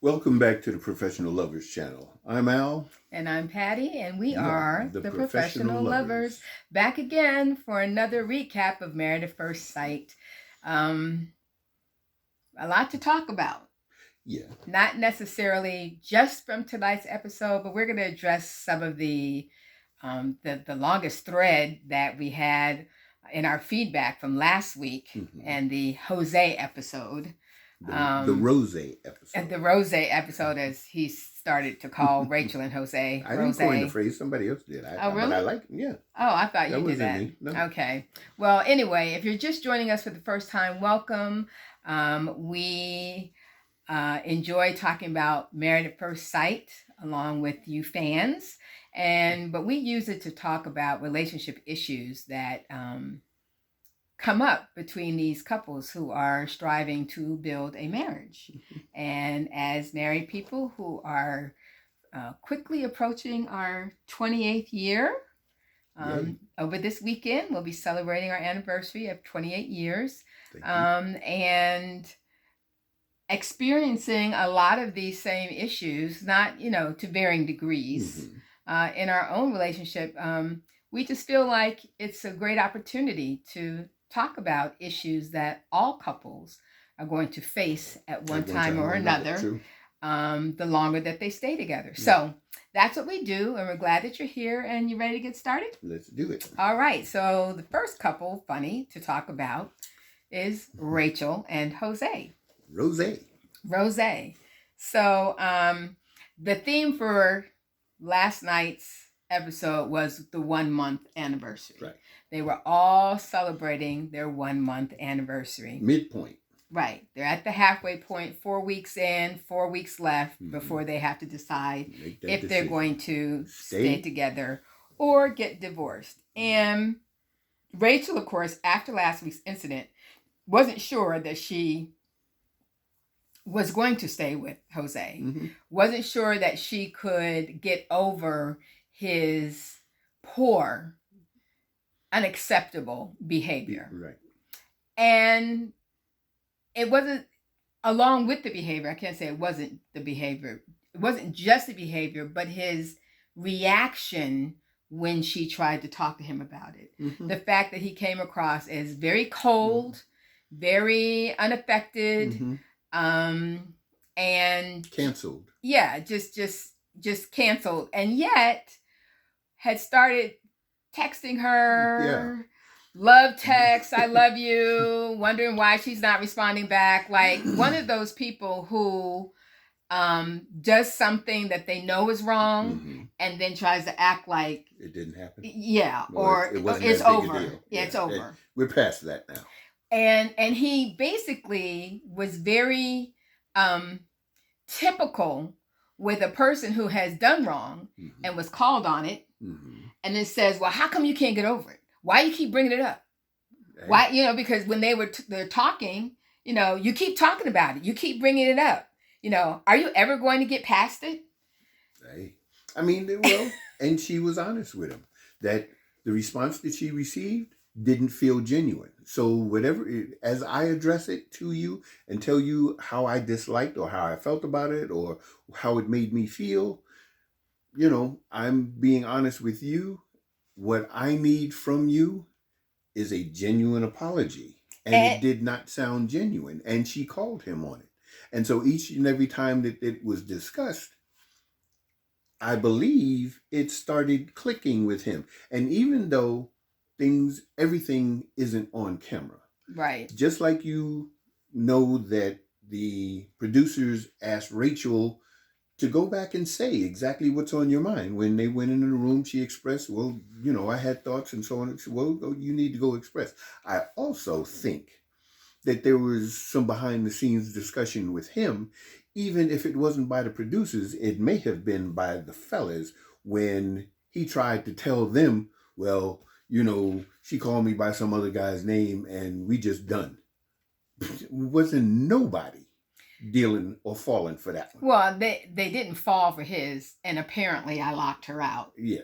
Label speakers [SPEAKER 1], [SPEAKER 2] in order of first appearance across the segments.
[SPEAKER 1] Welcome back to the Professional Lovers channel. I'm Al.
[SPEAKER 2] And I'm Patty, and we are the Professional Lovers. Back again for another recap of Married at First Sight. A lot to talk about.
[SPEAKER 1] Yeah.
[SPEAKER 2] Not necessarily just from tonight's episode, but we're going to address some of the longest thread that we had in our feedback from last week and the Jose episode.
[SPEAKER 1] The Rose episode.
[SPEAKER 2] And the Rose episode, as he started to call Rachel and Jose.
[SPEAKER 1] I didn't coin the phrase. Somebody else did.
[SPEAKER 2] Really?
[SPEAKER 1] But I like it. Yeah.
[SPEAKER 2] Oh, I thought you did that.
[SPEAKER 1] Me. No.
[SPEAKER 2] Okay. Well, anyway, if you're just joining us for the first time, welcome. We enjoy talking about Married at First Sight along with you fans. But we use it to talk about relationship issues that come up between these couples who are striving to build a marriage. And as married people who are quickly approaching our 28th year, over this weekend, we'll be celebrating our anniversary of 28 years and experiencing a lot of these same issues, not, to varying degrees in our own relationship. We just feel like it's a great opportunity to talk about issues that all couples are going to face at one time or another, the longer that they stay together. Yeah. So that's what we do, and we're glad that you're here and you're ready to get started.
[SPEAKER 1] Let's do it.
[SPEAKER 2] All right. So the first couple, funny to talk about, is Rachel and Jose. Rose. So the theme for last night's episode was the 1 month anniversary.
[SPEAKER 1] Right.
[SPEAKER 2] They were all celebrating their 1 month anniversary.
[SPEAKER 1] Midpoint.
[SPEAKER 2] Right. They're at the halfway point, 4 weeks in, 4 weeks left before they have to decide if they're going to stay together or get divorced. And Rachel, of course, after last week's incident, wasn't sure that she was going to stay with Jose. Wasn't sure that she could get over his poor, unacceptable behavior.
[SPEAKER 1] Right.
[SPEAKER 2] And it wasn't, along with the behavior, I can't say it wasn't the behavior. It wasn't just the behavior, but his reaction when she tried to talk to him about it. The fact that he came across as very cold, very unaffected, and
[SPEAKER 1] canceled. Yeah,
[SPEAKER 2] just canceled. And yet had started texting her, love text, I love you, wondering why she's not responding back. Like one of those people who does something that they know is wrong and then tries to act like
[SPEAKER 1] it didn't happen.
[SPEAKER 2] Yeah,
[SPEAKER 1] well,
[SPEAKER 2] or it's over. Yeah, it's over.
[SPEAKER 1] We're past that now.
[SPEAKER 2] And he basically was very typical with a person who has done wrong and was called on it, and then says, well, how come you can't get over it? Why you keep bringing it up? Hey. Why, because when they're talking, you keep talking about it. You keep bringing it up. Are you ever going to get past it?
[SPEAKER 1] Hey, I mean, well, and she was honest with him that the response that she received didn't feel genuine. So whatever, as I address it to you and tell you how I disliked or how I felt about it or how it made me feel, I'm being honest with you. What I need from you is a genuine apology. And it did not sound genuine. And she called him on it. And so each and every time that it was discussed, I believe it started clicking with him. And even though everything isn't on camera.
[SPEAKER 2] Right.
[SPEAKER 1] Just like that the producers asked Rachel to go back and say exactly what's on your mind. When they went into the room, she expressed, well, I had thoughts and so on. Well, you need to go express. I also think that there was some behind the scenes discussion with him, even if it wasn't by the producers, it may have been by the fellas when he tried to tell them, well, she called me by some other guy's name and we just done. Wasn't nobody dealing or falling for that one.
[SPEAKER 2] Well, they didn't fall for his, and apparently I locked her out.
[SPEAKER 1] Yeah.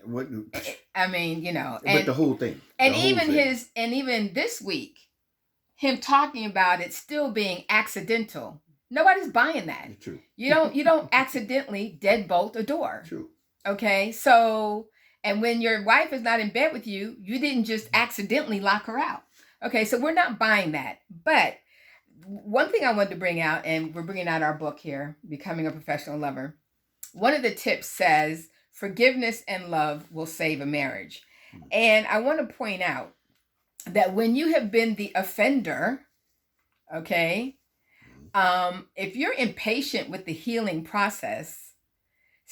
[SPEAKER 2] I mean,
[SPEAKER 1] but the whole thing.
[SPEAKER 2] And even this week, him talking about it still being accidental Nobody's buying that.
[SPEAKER 1] True.
[SPEAKER 2] You don't accidentally deadbolt a door.
[SPEAKER 1] True.
[SPEAKER 2] Okay, so, and when your wife is not in bed with you, you didn't just accidentally lock her out. Okay, so we're not buying that. But one thing I wanted to bring out, and we're bringing out our book here, Becoming a Professional Lover. One of the tips says, forgiveness and love will save a marriage. And I want to point out that when you have been the offender, okay, if you're impatient with the healing process,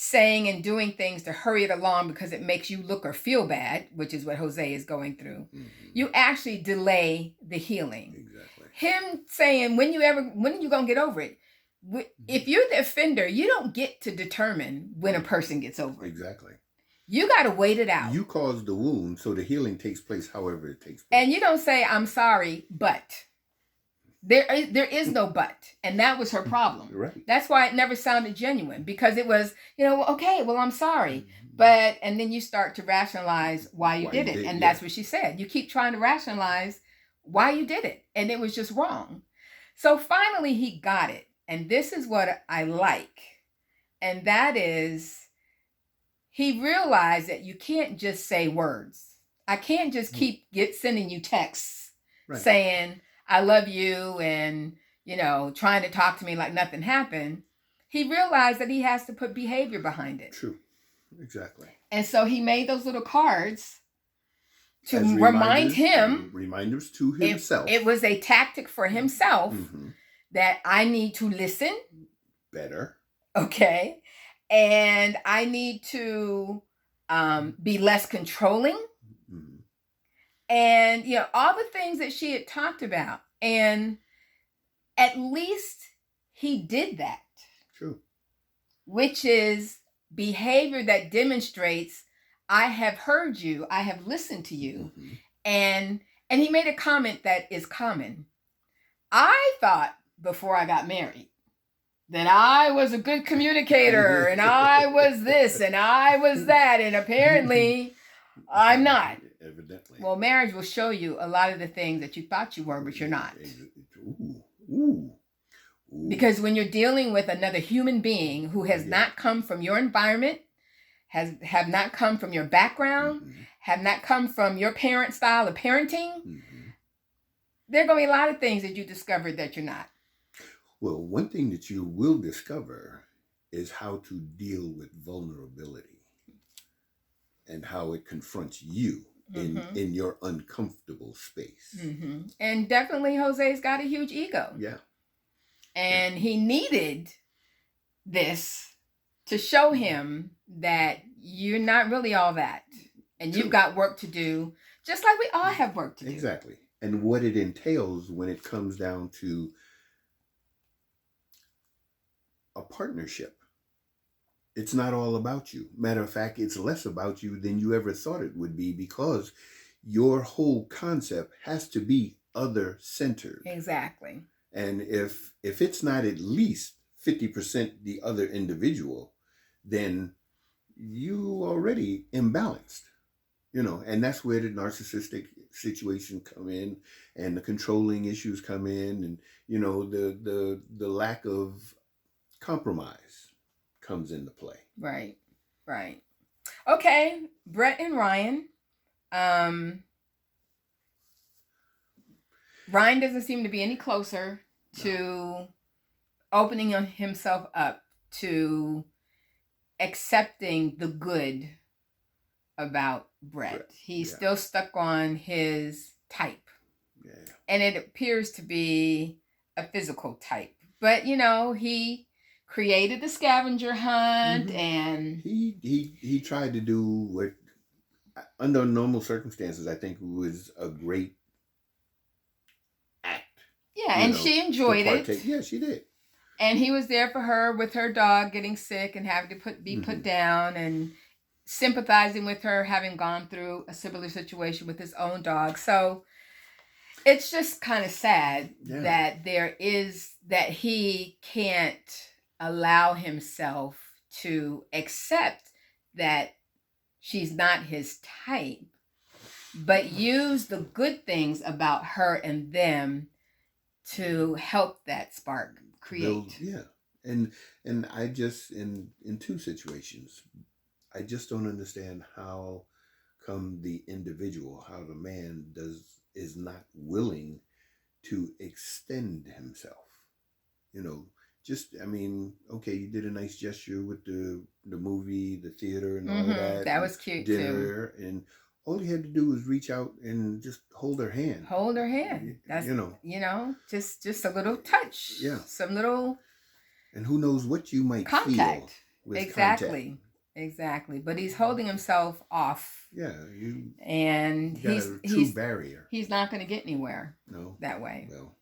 [SPEAKER 2] saying and doing things to hurry it along because it makes you look or feel bad, which is what Jose is going through, you actually delay the healing.
[SPEAKER 1] Exactly.
[SPEAKER 2] Him saying, when are you going to get over it? If you're the offender, you don't get to determine when a person gets over it.
[SPEAKER 1] Exactly.
[SPEAKER 2] You got to wait it out.
[SPEAKER 1] You caused the wound, so the healing takes place however it takes place.
[SPEAKER 2] And you don't say, I'm sorry, but. There is no but. And that was her problem.
[SPEAKER 1] Right.
[SPEAKER 2] That's why it never sounded genuine, because it was, okay, well, I'm sorry. But, and then you start to rationalize why you did it. And that's what she said. You keep trying to rationalize why you did it. And it was just wrong. So finally he got it. And this is what I like. And that is, he realized that you can't just say words. I can't just keep sending you texts saying, I love you, and, trying to talk to me like nothing happened. He realized that he has to put behavior behind it.
[SPEAKER 1] True. Exactly.
[SPEAKER 2] And so he made those little cards to remind him.
[SPEAKER 1] Reminders to himself.
[SPEAKER 2] It was a tactic for himself that I need to listen
[SPEAKER 1] better.
[SPEAKER 2] Okay. And I need to be less controlling. And, all the things that she had talked about. And at least he did that.
[SPEAKER 1] True.
[SPEAKER 2] Which is behavior that demonstrates, I have heard you, I have listened to you. And he made a comment that is common. I thought before I got married that I was a good communicator and I was this and I was that. And apparently I'm not.
[SPEAKER 1] Evidently.
[SPEAKER 2] Well, marriage will show you a lot of the things that you thought you were, but you're not.
[SPEAKER 1] Ooh.
[SPEAKER 2] Because when you're dealing with another human being who has not come from your environment, have not come from your background, have not come from your parent style of parenting, there are going to be a lot of things that you discovered that you're not.
[SPEAKER 1] Well, one thing that you will discover is how to deal with vulnerability and how it confronts you in your uncomfortable space.
[SPEAKER 2] And definitely Jose's got a huge ego.
[SPEAKER 1] Yeah.
[SPEAKER 2] And he needed this to show him that you're not really all that. And you've got work to do, just like we all have work to do.
[SPEAKER 1] Exactly. And what it entails when it comes down to a partnership. It's not all about you. Matter of fact, it's less about you than you ever thought it would be, because your whole concept has to be other-centered.
[SPEAKER 2] Exactly.
[SPEAKER 1] And if it's not at least 50% the other individual, then you already imbalanced. And that's where the narcissistic situation come in, and the controlling issues come in, and the lack of compromise comes into play.
[SPEAKER 2] Right. Okay, Brett and Ryan. Ryan doesn't seem to be any closer to opening himself up to accepting the good about Brett. He's still stuck on his type. Yeah. And it appears to be a physical type. But, he created the scavenger hunt and
[SPEAKER 1] he tried to do what under normal circumstances I think was a great act.
[SPEAKER 2] Yeah, and she enjoyed it.
[SPEAKER 1] Yeah, she did.
[SPEAKER 2] And he was there for her with her dog getting sick and having to be put down, and sympathizing with her having gone through a similar situation with his own dog. So it's just kind of sad that he can't allow himself to accept that she's not his type, but use the good things about her and them to help that spark create.
[SPEAKER 1] Yeah. And I just in two situations, I just don't understand how come the individual, how the man is not willing to extend himself. You know, just I mean, okay, you did a nice gesture with the movie, the theater, and all of that.
[SPEAKER 2] That was cute
[SPEAKER 1] dinner, too. And all you had to do was reach out and just hold her hand.
[SPEAKER 2] Hold her hand. That's just a little touch.
[SPEAKER 1] Yeah.
[SPEAKER 2] Some little.
[SPEAKER 1] And who knows what you might
[SPEAKER 2] contact.
[SPEAKER 1] Feel with
[SPEAKER 2] Exactly.
[SPEAKER 1] Contact.
[SPEAKER 2] Exactly. But he's holding himself off.
[SPEAKER 1] Yeah,
[SPEAKER 2] and
[SPEAKER 1] he's a true barrier.
[SPEAKER 2] He's not going to get anywhere.
[SPEAKER 1] No.
[SPEAKER 2] That way.
[SPEAKER 1] Well.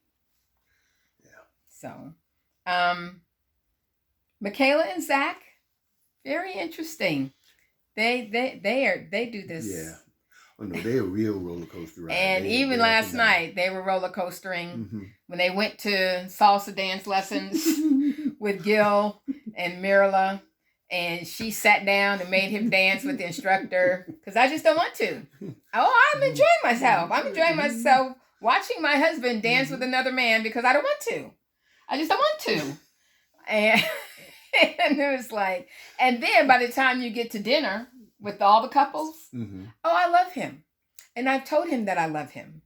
[SPEAKER 1] Yeah.
[SPEAKER 2] So, Michaela and Zach, very interesting. They do this.
[SPEAKER 1] Yeah. Oh no, they're a real roller coaster ride.
[SPEAKER 2] And even last night they were roller coastering when they went to salsa dance lessons with Gil and Mirla, and she sat down and made him dance with the instructor because I just don't want to. Oh, I'm enjoying myself. I'm enjoying myself watching my husband dance with another man because I don't want to. I just don't want to. And it was like, and then by the time you get to dinner with all the couples, oh, I love him. And I've told him that I love him.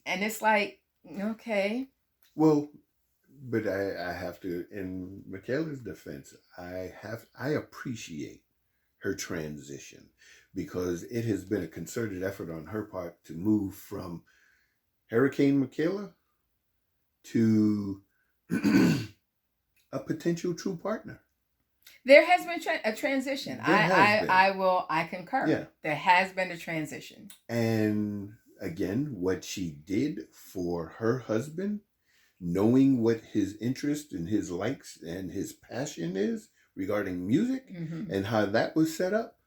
[SPEAKER 2] And it's like, okay.
[SPEAKER 1] Well, but I have to, in Michaela's defense, I appreciate her transition because it has been a concerted effort on her part to move from Hurricane Michaela to a potential true partner.
[SPEAKER 2] There has been a transition. I concur.
[SPEAKER 1] Yeah.
[SPEAKER 2] There has been a transition.
[SPEAKER 1] And again, what she did for her husband, knowing what his interest and his likes and his passion is regarding music and how that was set up,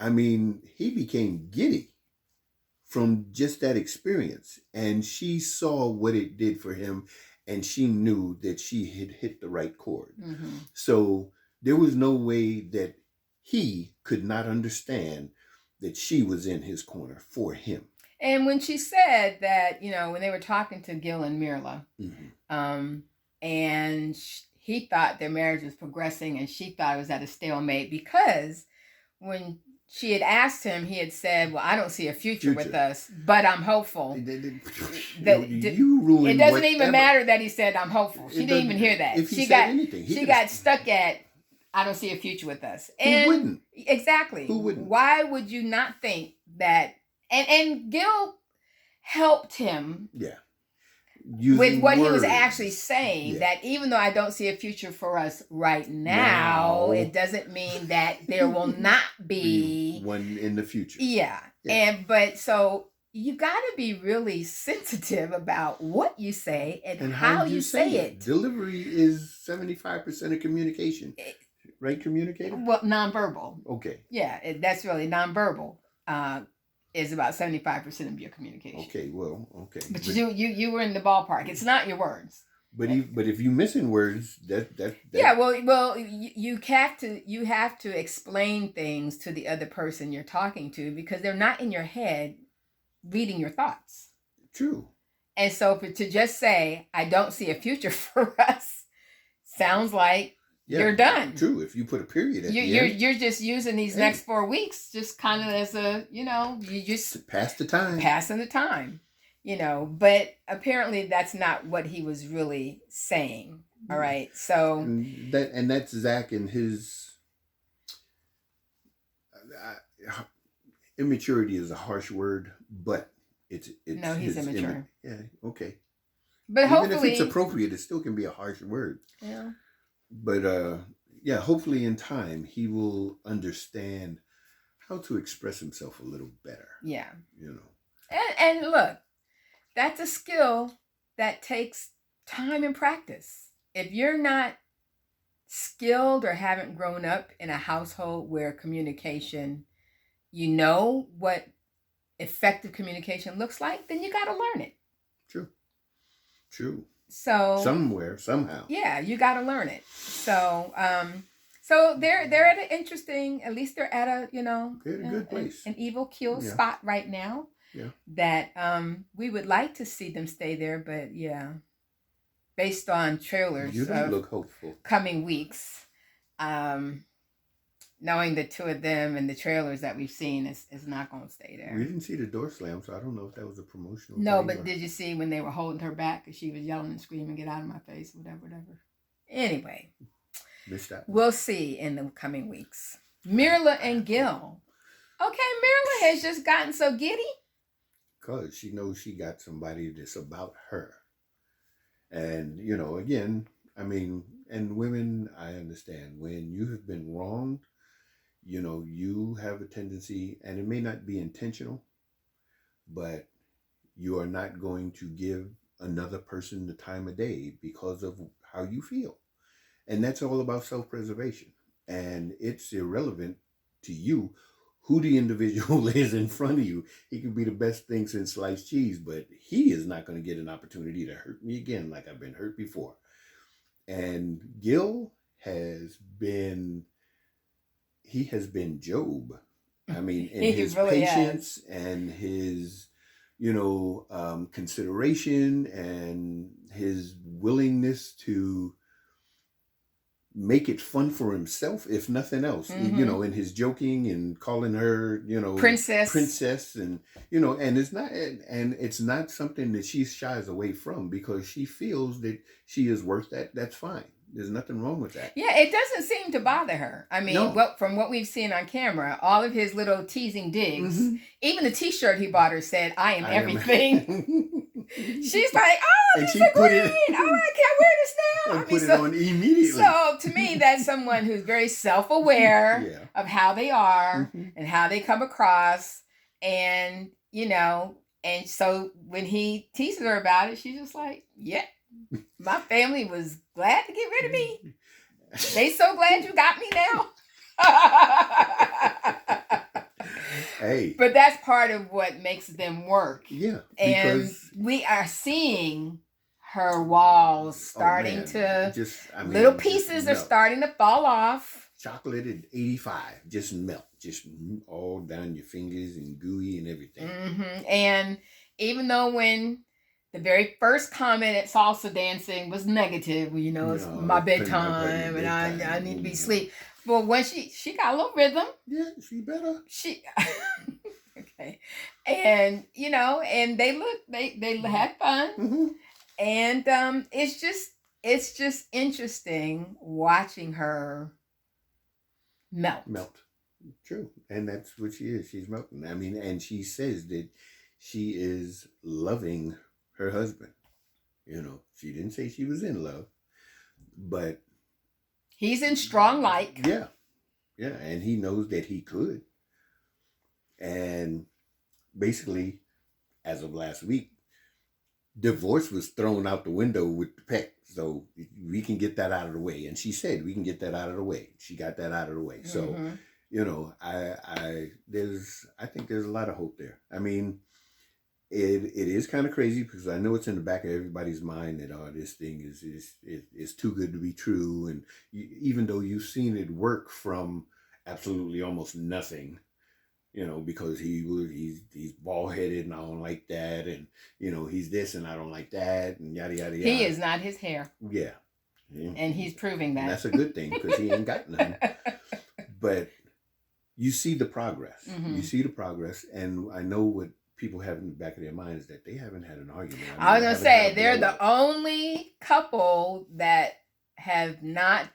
[SPEAKER 1] I mean, he became giddy from just that experience. And she saw what it did for him, and she knew that she had hit the right chord. So there was no way that he could not understand that she was in his corner for him.
[SPEAKER 2] And when she said that, when they were talking to Gil and Mirla, and he thought their marriage was progressing and she thought it was at a stalemate because when she had asked him, he had said, well, I don't see a future with us, but I'm hopeful.
[SPEAKER 1] You ruined
[SPEAKER 2] it doesn't even matter that he said, I'm hopeful. She didn't even hear that.
[SPEAKER 1] If he said anything,
[SPEAKER 2] she got stuck at, I don't see a future with us. And
[SPEAKER 1] who wouldn't?
[SPEAKER 2] Exactly.
[SPEAKER 1] Who wouldn't?
[SPEAKER 2] Why would you not think that? And Gil helped him.
[SPEAKER 1] Yeah.
[SPEAKER 2] With what he was actually saying, that even though I don't see a future for us right now, it doesn't mean that there will not be
[SPEAKER 1] one in the future.
[SPEAKER 2] Yeah. But so you got to be really sensitive about what you say and how you say it.
[SPEAKER 1] Delivery is 75% of communication. Right, communicator?
[SPEAKER 2] Well, nonverbal.
[SPEAKER 1] Okay.
[SPEAKER 2] Yeah, that's really nonverbal. Is about 75% of your communication.
[SPEAKER 1] Okay, well, okay.
[SPEAKER 2] But you were in the ballpark. It's not your words.
[SPEAKER 1] But if you missing words, that
[SPEAKER 2] yeah. Well, you have to explain things to the other person you're talking to because they're not in your head, reading your thoughts.
[SPEAKER 1] True.
[SPEAKER 2] And so to just say I don't see a future for us sounds like. Yeah, you're done.
[SPEAKER 1] True. If you put a period at the end.
[SPEAKER 2] You're just using these next 4 weeks just kind of as a, you just...
[SPEAKER 1] Pass the time.
[SPEAKER 2] Passing the time, But apparently that's not what he was really saying. All right. So...
[SPEAKER 1] And that's Zach and his... immaturity is a harsh word, but it's
[SPEAKER 2] no, he's immature.
[SPEAKER 1] Yeah, okay.
[SPEAKER 2] But
[SPEAKER 1] even
[SPEAKER 2] hopefully...
[SPEAKER 1] if it's appropriate, it still can be a harsh word.
[SPEAKER 2] Yeah.
[SPEAKER 1] But hopefully in time he will understand how to express himself a little better.
[SPEAKER 2] Yeah.
[SPEAKER 1] And
[SPEAKER 2] look, that's a skill that takes time and practice. If you're not skilled or haven't grown up in a household where communication, what effective communication looks like, then you got to learn it.
[SPEAKER 1] True.
[SPEAKER 2] So
[SPEAKER 1] somewhere, somehow.
[SPEAKER 2] Yeah, you got to learn it. So, so they're at an interesting. At least they're at a
[SPEAKER 1] they're in a good place,
[SPEAKER 2] an even keel spot right now.
[SPEAKER 1] Yeah.
[SPEAKER 2] That we would like to see them stay there, but yeah. based on trailers
[SPEAKER 1] You don't
[SPEAKER 2] of
[SPEAKER 1] look hopeful.
[SPEAKER 2] coming weeks, knowing the two of them and the trailers that we've seen is not going to stay there.
[SPEAKER 1] We didn't see the door slam, so I don't know if that was a promotional
[SPEAKER 2] No,
[SPEAKER 1] thing
[SPEAKER 2] but did you see when they were holding her back because she was yelling and screaming, "Get out of my face," whatever. Anyway,
[SPEAKER 1] missed that.
[SPEAKER 2] We'll see in the coming weeks. Mirla and Gil. Okay, Mirla has just gotten so giddy.
[SPEAKER 1] Because she knows she got somebody that's about her. And, you know, again, I mean, and women, I understand, when you have been wronged, you know, you have a tendency, and it may not be intentional, but you are not going to give another person the time of day because of how you feel. And that's all about self-preservation. And it's irrelevant to you who the individual is in front of you. He could be the best thing since sliced cheese, but he is not going to get an opportunity to hurt me again like I've been hurt before. And Gil has been Job. I mean, in his
[SPEAKER 2] really
[SPEAKER 1] patience and his, you know, consideration and his willingness to make it fun for himself, if nothing else.
[SPEAKER 2] Mm-hmm.
[SPEAKER 1] You know, in his joking and calling her, you know,
[SPEAKER 2] princess,
[SPEAKER 1] and you know, and it's not something that she shies away from because she feels that she is worth that. That's fine. There's nothing wrong with that.
[SPEAKER 2] Yeah, it doesn't seem to bother her. I mean,
[SPEAKER 1] no.
[SPEAKER 2] From what we've seen on camera, all of his little teasing digs, even the T-shirt he bought her said, "I am everything." She's like, "Oh, this is great! Oh, I wear this now."
[SPEAKER 1] And put it on immediately.
[SPEAKER 2] So to me, that's someone who's very self-aware of how they are and how they come across, and you know, and so when he teases her about it, she's just like, "Yeah, my family was glad to get rid of me. They so glad you got me now."
[SPEAKER 1] Hey.
[SPEAKER 2] But that's part of what makes them work.
[SPEAKER 1] Yeah.
[SPEAKER 2] And we are seeing her walls starting little pieces are starting to fall off.
[SPEAKER 1] Chocolate at 85, just melt, just all down your fingers and gooey and everything.
[SPEAKER 2] And even though when the very first comment at salsa dancing was negative, you know, it's my bedtime and I need to be asleep. Well, when she got a little rhythm.
[SPEAKER 1] Yeah, she better.
[SPEAKER 2] Okay. And, you know, and they had fun. And it's just interesting watching her melt.
[SPEAKER 1] True. And that's what she is. She's melting. I mean, and she says that she is loving her husband. You know, she didn't say she was in love, but
[SPEAKER 2] he's in strong like.
[SPEAKER 1] Yeah. Yeah. And he knows that he could. And basically, as of last week, divorce was thrown out the window with the peck. So we can get that out of the way. And she said we can get that out of the way. She got that out of the way. So, you know, I think there's a lot of hope there. I mean, it is kind of crazy because I know it's in the back of everybody's mind that this thing is too good to be true. And even though you've seen it work from absolutely almost nothing, you know, because he's bald headed and I don't like that, and you know he's this and I don't like that, and yada yada yada.
[SPEAKER 2] He is not his hair.
[SPEAKER 1] Yeah.
[SPEAKER 2] And he's proving that.
[SPEAKER 1] And that's a good thing because he ain't got none. But you see the progress. You see the progress, and I know what people have in the back of their minds that they haven't had an argument.
[SPEAKER 2] I was gonna say they're the only couple that have not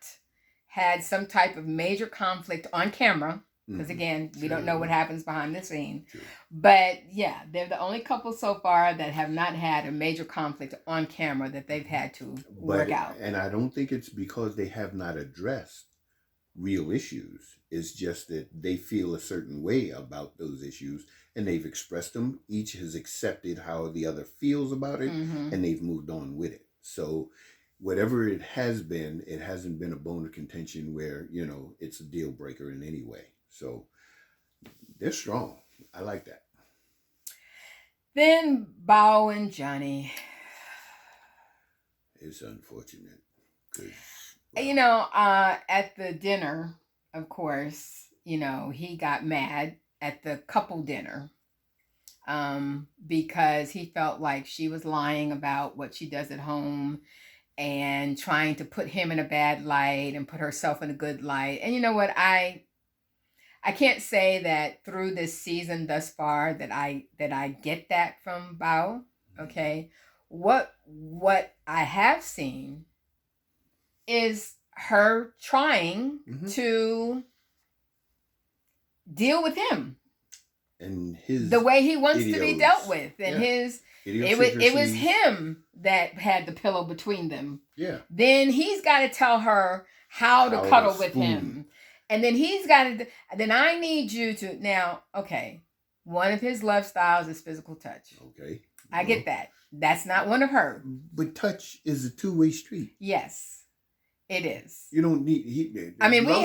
[SPEAKER 2] had some type of major conflict on camera. Because again, we don't know what happens behind the scene.
[SPEAKER 1] True.
[SPEAKER 2] But yeah, they're the only couple so far that have not had a major conflict on camera that they've had to work out.
[SPEAKER 1] And I don't think it's because they have not addressed real issues. It's just that they feel a certain way about those issues and they've expressed them. Each has accepted how the other feels about it and they've moved on with it. So whatever it has been, it hasn't been a bone of contention where, you know, it's a deal breaker in any way. So they're strong. I like that.
[SPEAKER 2] Then Bao and Johnny.
[SPEAKER 1] It's unfortunate.
[SPEAKER 2] You know, at the dinner, of course, you know, he got mad at the couple dinner because he felt like she was lying about what she does at home and trying to put him in a bad light and put herself in a good light. And you know what? I can't say that through this season thus far that I get that from Bao. Okay. What I have seen is her trying to deal with him
[SPEAKER 1] and his
[SPEAKER 2] the way he wants to be dealt with, and his it was him that had the pillow between them.
[SPEAKER 1] Yeah.
[SPEAKER 2] Then he's got to tell her how to cuddle with him, and then he's got to. Then I need you to now. Okay, one of his love styles is physical touch.
[SPEAKER 1] Okay,
[SPEAKER 2] I get that. That's not one of her.
[SPEAKER 1] But touch is a two-way street.
[SPEAKER 2] Yes. It is.
[SPEAKER 1] You don't need.
[SPEAKER 2] We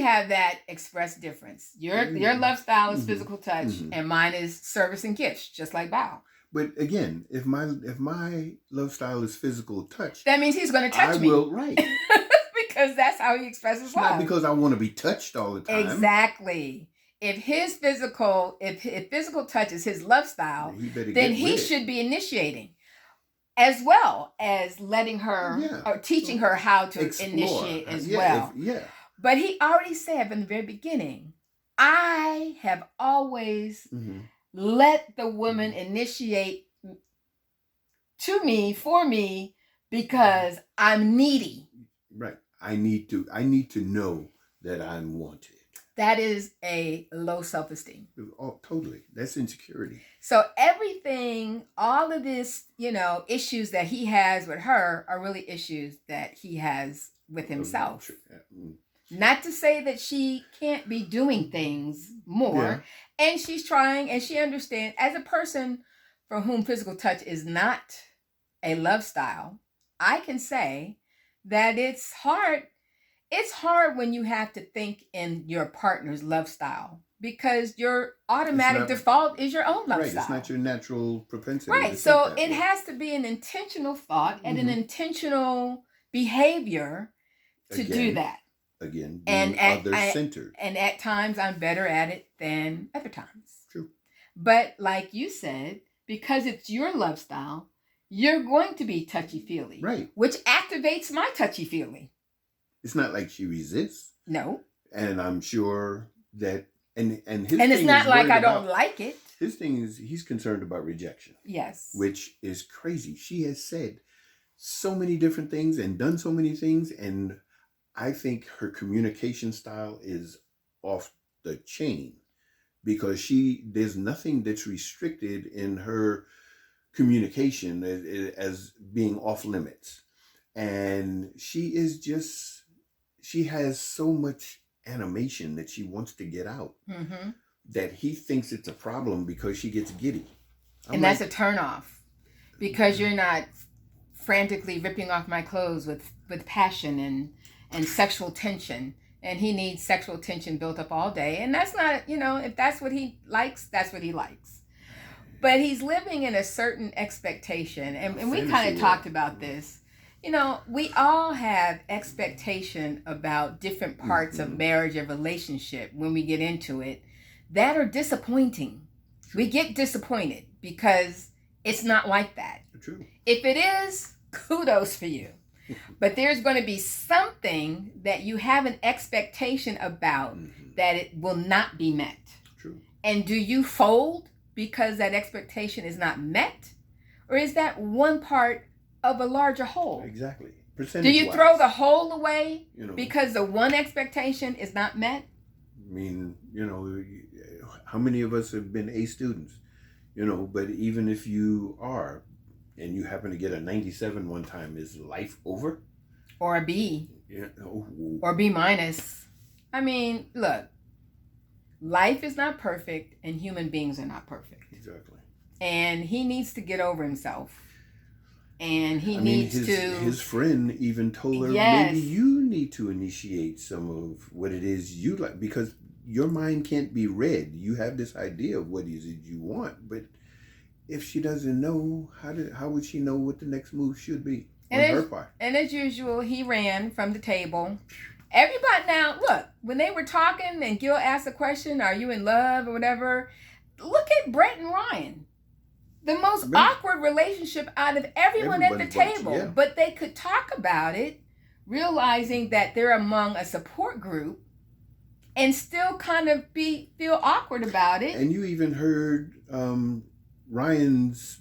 [SPEAKER 2] have that express difference. Your love style is physical touch, and mine is service and gifts, just like Bao.
[SPEAKER 1] But again, if my love style is physical touch,
[SPEAKER 2] that means he's going to touch me.
[SPEAKER 1] I will, right?
[SPEAKER 2] Because that's how he expresses love.
[SPEAKER 1] Not because I want to be touched all the time.
[SPEAKER 2] Exactly. If physical touch is his love style, then he should be initiating, as well as letting her or teaching her how to initiate as well. But he already said from the very beginning, I have always let the woman initiate to me, for me, because I'm needy.
[SPEAKER 1] Right. I need to know that I'm wanted.
[SPEAKER 2] That is a low self-esteem.
[SPEAKER 1] Oh, totally. That's insecurity.
[SPEAKER 2] So everything, all of this, issues that he has with her are really issues that he has with himself. Not to say that she can't be doing things more. Yeah. And she's trying, and she understands, as a person for whom physical touch is not a love style, I can say that it's hard. It's hard when you have to think in your partner's love style, because your automatic default is your own love style.
[SPEAKER 1] It's not your natural propensity.
[SPEAKER 2] Right. So it has to be an intentional thought and an intentional behavior to do that.
[SPEAKER 1] Again, being other-centered.
[SPEAKER 2] And at times I'm better at it than other times.
[SPEAKER 1] True.
[SPEAKER 2] But like you said, because it's your love style, you're going to be touchy-feely.
[SPEAKER 1] Right.
[SPEAKER 2] Which activates my touchy-feely.
[SPEAKER 1] It's not like she resists.
[SPEAKER 2] No.
[SPEAKER 1] And I'm sure that and his
[SPEAKER 2] and
[SPEAKER 1] thing
[SPEAKER 2] it's not
[SPEAKER 1] is
[SPEAKER 2] like I don't like it.
[SPEAKER 1] His thing is he's concerned about rejection.
[SPEAKER 2] Yes.
[SPEAKER 1] Which is crazy. She has said so many different things and done so many things, and I think her communication style is off the chain, because there's nothing that's restricted in her communication as being off limits. And she has so much animation that she wants to get out that he thinks it's a problem because she gets giddy.
[SPEAKER 2] And that's a turnoff, because you're not frantically ripping off my clothes with passion and sexual tension. And he needs sexual tension built up all day. And that's not, if that's what he likes, that's what he likes. But he's living in a certain expectation. And we kind of talked about this. We all have expectation about different parts of marriage and relationship when we get into it that are disappointing. We get disappointed because it's not like that.
[SPEAKER 1] True.
[SPEAKER 2] If it is, kudos for you. But there's going to be something that you have an expectation about that it will not be met.
[SPEAKER 1] True. And
[SPEAKER 2] do you fold because that expectation is not met? Or is that one part of a larger whole?
[SPEAKER 1] Exactly.
[SPEAKER 2] Do you throw the whole away because the one expectation is not met?
[SPEAKER 1] I mean, how many of us have been A students? But even if you are, and you happen to get a 97 one time, is life over?
[SPEAKER 2] Or a B.
[SPEAKER 1] Yeah.
[SPEAKER 2] Or B minus. I mean, look, life is not perfect and human beings are not perfect.
[SPEAKER 1] Exactly.
[SPEAKER 2] And he needs to get over himself. And his friend even told her,
[SPEAKER 1] maybe you need to initiate some of what it is you like, because your mind can't be read. You have this idea of what is it you want, but if she doesn't know, how would she know what the next move should be on her part?
[SPEAKER 2] And as usual, he ran from the table. Everybody, now, look, when they were talking and Gil asked a question, are you in love or whatever, look at Brett and Ryan. the most
[SPEAKER 1] Right.
[SPEAKER 2] awkward relationship out of everyone at the
[SPEAKER 1] Everybody watched,
[SPEAKER 2] table.
[SPEAKER 1] yeah.
[SPEAKER 2] But they could talk about it, realizing that they're among a support group, and still kind of feel awkward about it.
[SPEAKER 1] And you even heard Ryan's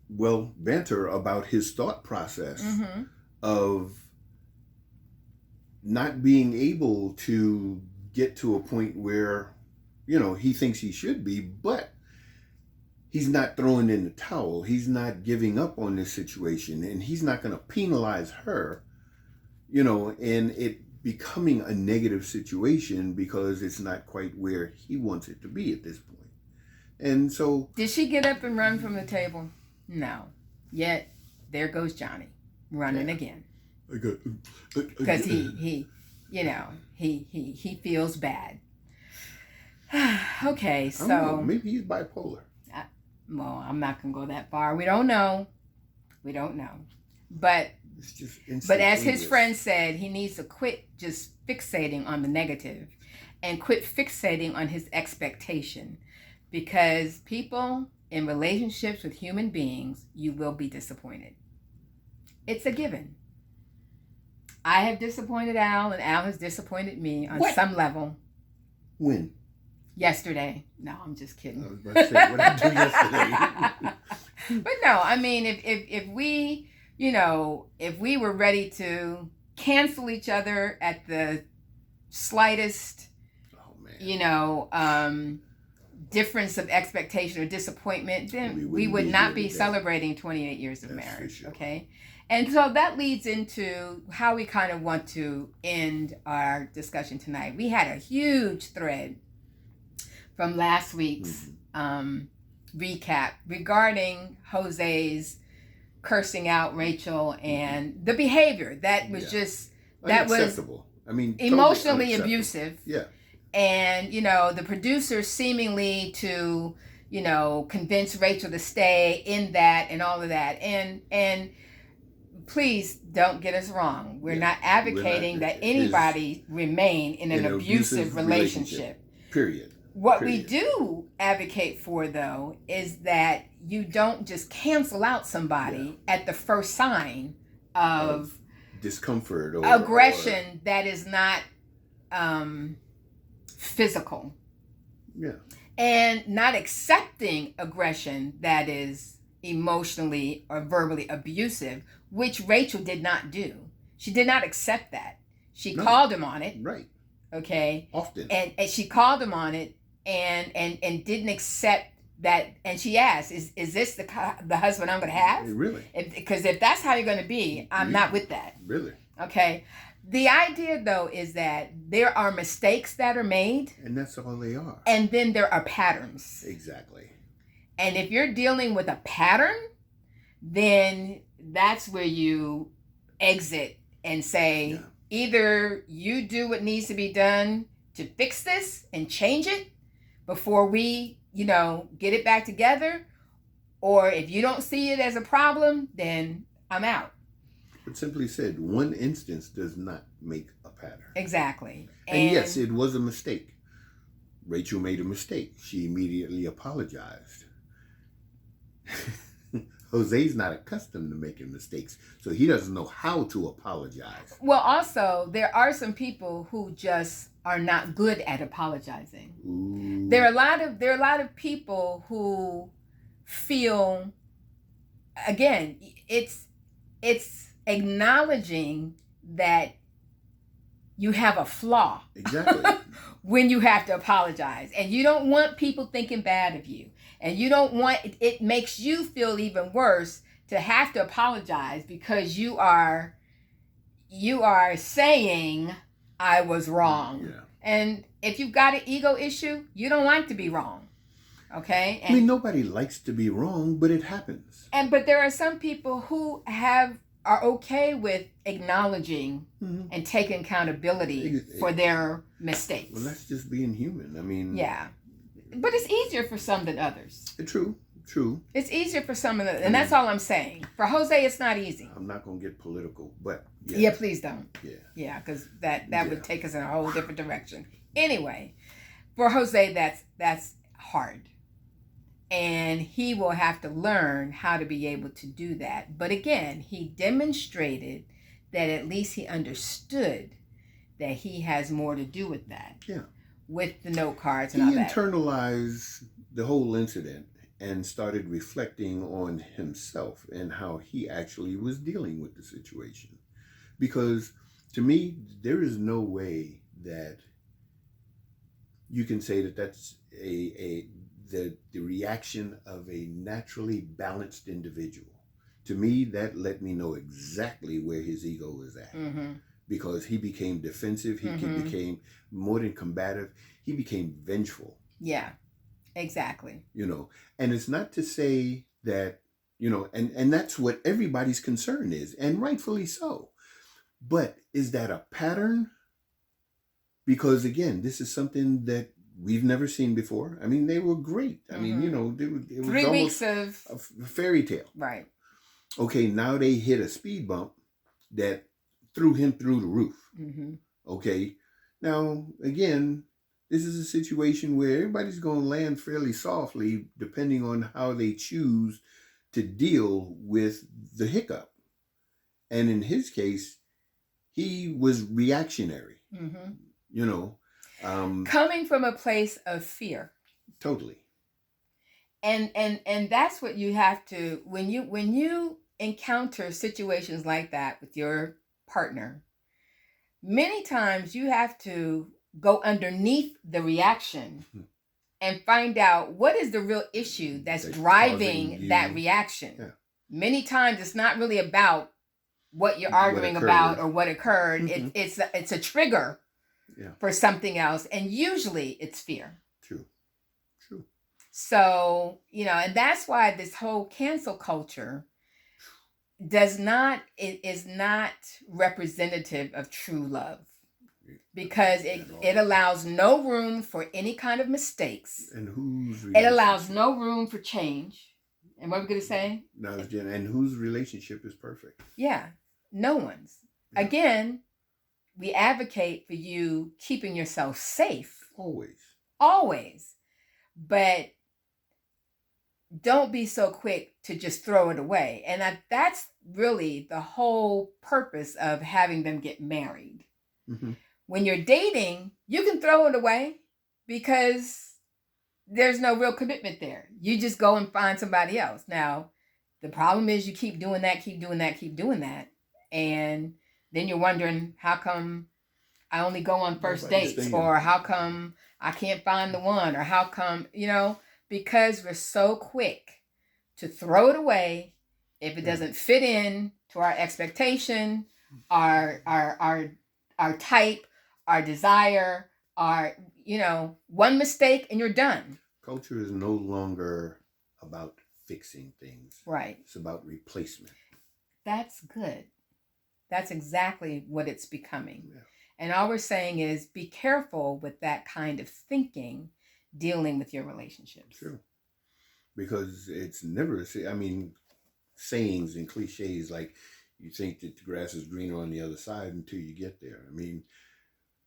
[SPEAKER 1] banter about his thought process
[SPEAKER 2] Mm-hmm.
[SPEAKER 1] of not being able to get to a point where, he thinks he should be, but he's not throwing in the towel. He's not giving up on this situation, and he's not going to penalize her, and it becoming a negative situation because it's not quite where he wants it to be at this point. And so...
[SPEAKER 2] Did she get up and run from the table? No. Yet, there goes Johnny, running again. Because he feels bad. Okay, so...
[SPEAKER 1] I don't know, maybe he's bipolar.
[SPEAKER 2] Well, I'm not going to go that far. We don't know. But
[SPEAKER 1] It's just
[SPEAKER 2] as his friend said, he needs to quit just fixating on the negative and quit fixating on his expectation. Because people in relationships with human beings, you will be disappointed. It's a given. I have disappointed Al, and Al has disappointed me on some level.
[SPEAKER 1] When?
[SPEAKER 2] Yesterday. No, I'm just kidding.
[SPEAKER 1] I was about to say, what did I do yesterday?
[SPEAKER 2] But no, I mean, if we were ready to cancel each other at the slightest, difference of expectation or disappointment, then we would not be celebrating 28 years of marriage. Sure. Okay. And so that leads into how we kind of want to end our discussion tonight. We had a huge thread from last week's recap regarding Jose's cursing out Rachel and the behavior that was just
[SPEAKER 1] unacceptable.
[SPEAKER 2] Emotionally
[SPEAKER 1] totally
[SPEAKER 2] abusive.
[SPEAKER 1] Yeah.
[SPEAKER 2] And, the producer seemingly to, convince Rachel to stay in that and all of that. And please don't get us wrong. We're not advocating that anybody remain in an abusive relationship.
[SPEAKER 1] Period.
[SPEAKER 2] What we do advocate for, though, is that you don't just cancel out somebody at the first sign of
[SPEAKER 1] discomfort or
[SPEAKER 2] aggression that is not physical.
[SPEAKER 1] Yeah.
[SPEAKER 2] And not accepting aggression that is emotionally or verbally abusive, which Rachel did not do. She did not accept that. She called him on it.
[SPEAKER 1] Right.
[SPEAKER 2] Okay.
[SPEAKER 1] Often.
[SPEAKER 2] And she called him on it and didn't accept that. And she asked, is this the husband I'm going to have?
[SPEAKER 1] Really?
[SPEAKER 2] Because if that's how you're going to be, I'm not with that.
[SPEAKER 1] Really?
[SPEAKER 2] Okay. The idea, though, is that there are mistakes that are made.
[SPEAKER 1] And that's all they are.
[SPEAKER 2] And then there are patterns.
[SPEAKER 1] Exactly.
[SPEAKER 2] And if you're dealing with a pattern, then that's where you exit and say, either you do what needs to be done to fix this and change it before we, get it back together. Or if you don't see it as a problem, then I'm out.
[SPEAKER 1] But simply said, one instance does not make a pattern.
[SPEAKER 2] Exactly.
[SPEAKER 1] And yes, it was a mistake. Rachel made a mistake. She immediately apologized. Jose's not accustomed to making mistakes, so he doesn't know how to apologize.
[SPEAKER 2] Well, also, there are some people who just are not good at apologizing.
[SPEAKER 1] Ooh.
[SPEAKER 2] There are a lot of people who feel, again, it's acknowledging that you have a flaw.
[SPEAKER 1] Exactly.
[SPEAKER 2] When you have to apologize. And you don't want people thinking bad of you. And you don't want, it makes you feel even worse to have to apologize because you are saying I was wrong.
[SPEAKER 1] Yeah.
[SPEAKER 2] And if you've got an ego issue, you don't like to be wrong. Okay?
[SPEAKER 1] And nobody likes to be wrong, but it happens.
[SPEAKER 2] But there are some people who are okay with acknowledging and taking accountability for their mistakes.
[SPEAKER 1] Well, that's just being human.
[SPEAKER 2] Yeah. But it's easier for some than others.
[SPEAKER 1] True.
[SPEAKER 2] It's easier for some of them, and that's all I'm saying. For Jose, it's not easy.
[SPEAKER 1] I'm not going to get political, but... Yes.
[SPEAKER 2] Yeah, please don't.
[SPEAKER 1] Yeah.
[SPEAKER 2] Yeah, because that would take us in a whole different direction. Anyway, for Jose, that's hard. And he will have to learn how to be able to do that. But again, he demonstrated that at least he understood that he has more to do with that.
[SPEAKER 1] Yeah.
[SPEAKER 2] With the note cards and
[SPEAKER 1] He
[SPEAKER 2] all that.
[SPEAKER 1] internalized the whole incident and started reflecting on himself and how he actually was dealing with the situation. Because to me, there is no way that you can say that that's the reaction of a naturally balanced individual. To me, that let me know exactly where his ego was at.
[SPEAKER 2] Mm-hmm.
[SPEAKER 1] Because he became defensive, he became more than combative, he became vengeful.
[SPEAKER 2] Yeah, exactly.
[SPEAKER 1] And it's not to say that, and that's what everybody's concern is, and rightfully so. But is that a pattern? Because again, this is something that we've never seen before. I mean, they were great. I mean, it was
[SPEAKER 2] 3
[SPEAKER 1] almost
[SPEAKER 2] weeks of
[SPEAKER 1] a fairy tale.
[SPEAKER 2] Right.
[SPEAKER 1] Okay, now they hit a speed bump that threw him through the roof.
[SPEAKER 2] Mm-hmm.
[SPEAKER 1] Okay, now again, this is a situation where everybody's going to land fairly softly depending on how they choose to deal with the hiccup. And in his case, he was reactionary.
[SPEAKER 2] Coming from a place of fear.
[SPEAKER 1] Totally.
[SPEAKER 2] And that's what you have to, when you encounter situations like that with your partner, many times you have to go underneath the reaction and find out what is the real issue that's driving that reaction. Yeah. Many times it's not really about what you're arguing about or what occurred. Mm-hmm. It's a trigger for something else, and usually it's fear.
[SPEAKER 1] True.
[SPEAKER 2] So, and that's why this whole cancel culture is not representative of true love, because it allows no room for any kind of mistakes.
[SPEAKER 1] And
[SPEAKER 2] it allows no room for change. And what are we going to say?
[SPEAKER 1] No, and whose relationship is perfect?
[SPEAKER 2] Yeah, no one's. Yeah. Again, we advocate for you keeping yourself safe. Always. But don't be so quick to just throw it away. And that's really the whole purpose of having them get married. Mm-hmm. When you're dating, you can throw it away because there's no real commitment there. You just go and find somebody else. Now, the problem is you keep doing that. And then you're wondering, how come I only go on first dates? Or how come I can't find the one? Or how come, because we're so quick to throw it away if it doesn't fit in to our expectation, our type, our desire, our, one mistake and you're done.
[SPEAKER 1] Culture is no longer about fixing things.
[SPEAKER 2] Right.
[SPEAKER 1] It's about replacement.
[SPEAKER 2] That's good. That's exactly what it's becoming.
[SPEAKER 1] Yeah.
[SPEAKER 2] And all we're saying is be careful with that kind of thinking dealing with your relationships.
[SPEAKER 1] True. Because it's never, sayings and cliches like you think that the grass is greener on the other side until you get there.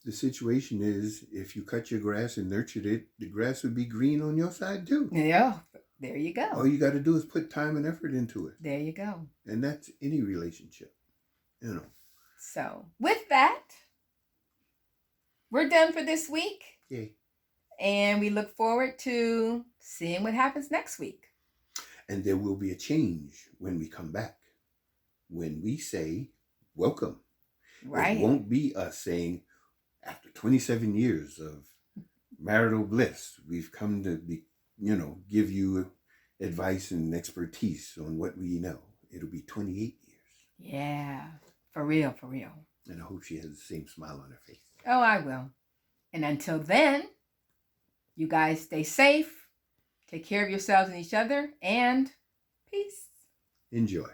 [SPEAKER 1] The situation is, if you cut your grass and nurtured it, the grass would be green on your side too.
[SPEAKER 2] Yeah, there you go.
[SPEAKER 1] All you got to do is put time and effort into it.
[SPEAKER 2] There you go.
[SPEAKER 1] And that's any relationship,
[SPEAKER 2] So, with that, we're done for this week.
[SPEAKER 1] Yay.
[SPEAKER 2] And we look forward to seeing what happens next week.
[SPEAKER 1] And there will be a change when we come back. When we say, welcome.
[SPEAKER 2] Right.
[SPEAKER 1] It won't be us saying, after 27 years of marital bliss, we've come to be, give you advice and expertise on what we know. It'll be 28 years.
[SPEAKER 2] Yeah. For real.
[SPEAKER 1] And I hope she has the same smile on her face.
[SPEAKER 2] Oh, I will. And until then, you guys stay safe, take care of yourselves and each other, and peace.
[SPEAKER 1] Enjoy.